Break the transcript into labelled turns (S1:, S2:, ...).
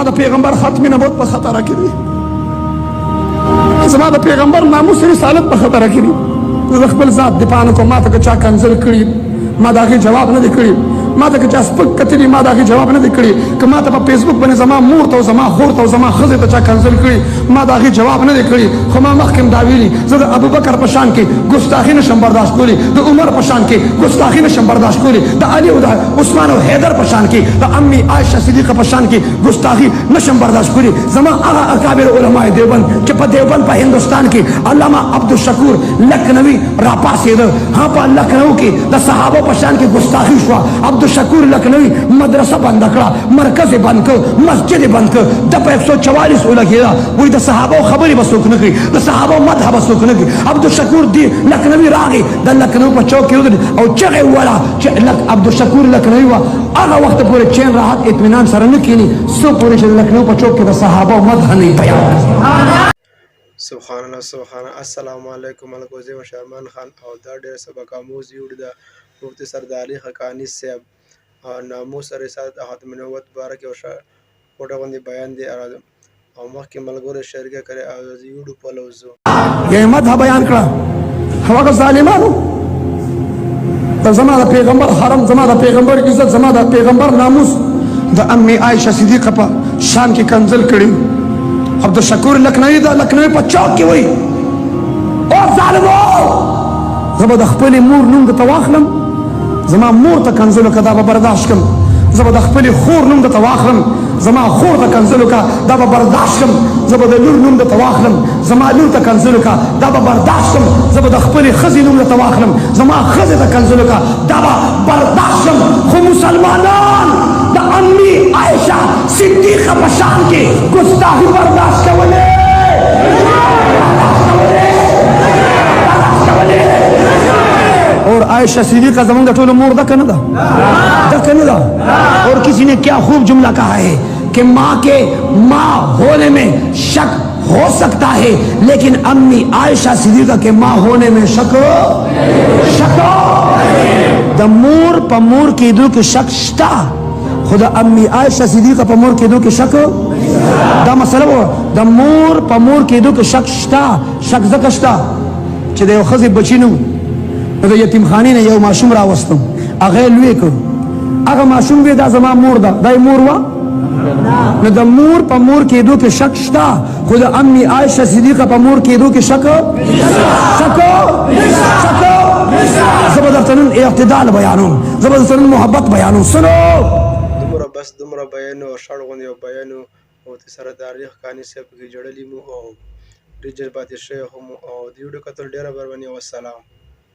S1: د پیغمبر ختم نبوت په خطر کې دی زما د پیغمبر ناموس رسالت په خطر کې دی زه خپل ذات دفاع نه کوم ما ته که چا کنځل کړي ما د هغې جواب نه دی کړی ما ته که چا سپک کتلي ما د هغې جواب نه دی کړی که ما ته په فیسبوک باندې زما مور ته او زما خور ته او زما ښځې ته چا کنځل کړي ما د هغې جواب نه دی کړی خو ما مخکې هم دا ویلي زه د ابوبکر په شان کې ګستاخي نشم برداشت کولی د عمر په شان کې ګستاخي نشم برداشت کولی د علي او د عثمان او حیدر په شان کې د امي عایشه صدیقه په شان کې ګستاخي نشم برداشت کولی زما هغه اکابر علماء دیوبند چې په دیوبند په هندوستان کې علامه عبدالشکور لکھنوي راپاڅېده ها په لکھنو کې د صحابو په شان کې ګستاخي شوه عبدالشکور لکھنوي مدرسه بند کړه مرکز یې بند کړ مسجد یې بند کړ د په 144 ولګېده وایي د صحابو خبرې به څوک نه کوي د صحابو مدح به څوک نه کوي عبدالشکور دی لکھنوي راغی د لکھنو په چوک کې ودرېد او چغې وویله چې عبدالشکور لکھنوي وه هغه وخت پورې چین راحت اطمینان سره نه کښېني څو پورې چې د لکھنو په چوک کې د صحابو مدح نه بیان
S2: سبحان الله سبحان الله السلام علیکم الکوزیم شرمان خان او دا ډېر سبق آموز ویډیو ده مفتی سردار حقانی صاحب ناموس رسالت ختم نبوت باره کې وټه باندې بیان دی او مخکې ملګرو شریکه کړي او د ویډیو په لوزو
S1: یې مدح بیان کړه هغه ظالمانو زما د پیغمبر حرم زما د پیغمبر عزت زما د پیغمبر ناموس د امي عایشه صدیقه په شان کې کنځل کړي عبدالشکور لکھنوي د لکھنوي په چوک کې وایي او ظالمو زه به د خپلې مور نوم درته واخلم زما مور ته کنځل وکړه دا به برداشت کړم زه به د خپلې خور نوم درته واخلم زما خور ته کنځل وکړه دا به برداشت کړم زه به د لور نوم درته واخلم زما لور ته کنځل وکړه دا به برداشت کړم زه به د خپلې ښځې نوم درته واخلم زما ښځې ته کنځل وکړه دا به برداشت کړم خو مسلمانان د امي عایشه صدیقه په شان کې ګستاخي برداشت کولی اور عائشہ صدیقہ زمان کا ٹولو مور دکھ نہ دا اور کسی نے کیا خوب جملہ کہا ہے کہ ماں کے ماں ہونے میں شک ہو سکتا ہے لیکن امی عائشہ صدیقہ کے ماں ہونے میں شک دا مور پا مور کی دو کے شک شتا خدا امی عائشہ صدیقہ پا مور کی دو کے شک دا مسئلہ وہ دا مور پا مور کی دو کے شک شتا شک زکشتا چھ دے خزی بچینو د یتیم خانې نه یو ماشوم راوستم هغه یې لوی کړ هغه ماشوم وی دا زما مور ده دا یې مور وه نو د مور په مور کېدو کې شک شته خو د امي عایشه صدیقه په مور کېدو کې شک زه به درته نن اعتدال بیانوم زه به درته نن محبت بیانوم سنو
S2: دومره بس دومره بیان او شړ غوندې او بیان مفتی سردار حقانی صاحب کې جوړلی مو او ډېر پاتې شوی هم او د ویډیو کتل ډېره بربني والسلام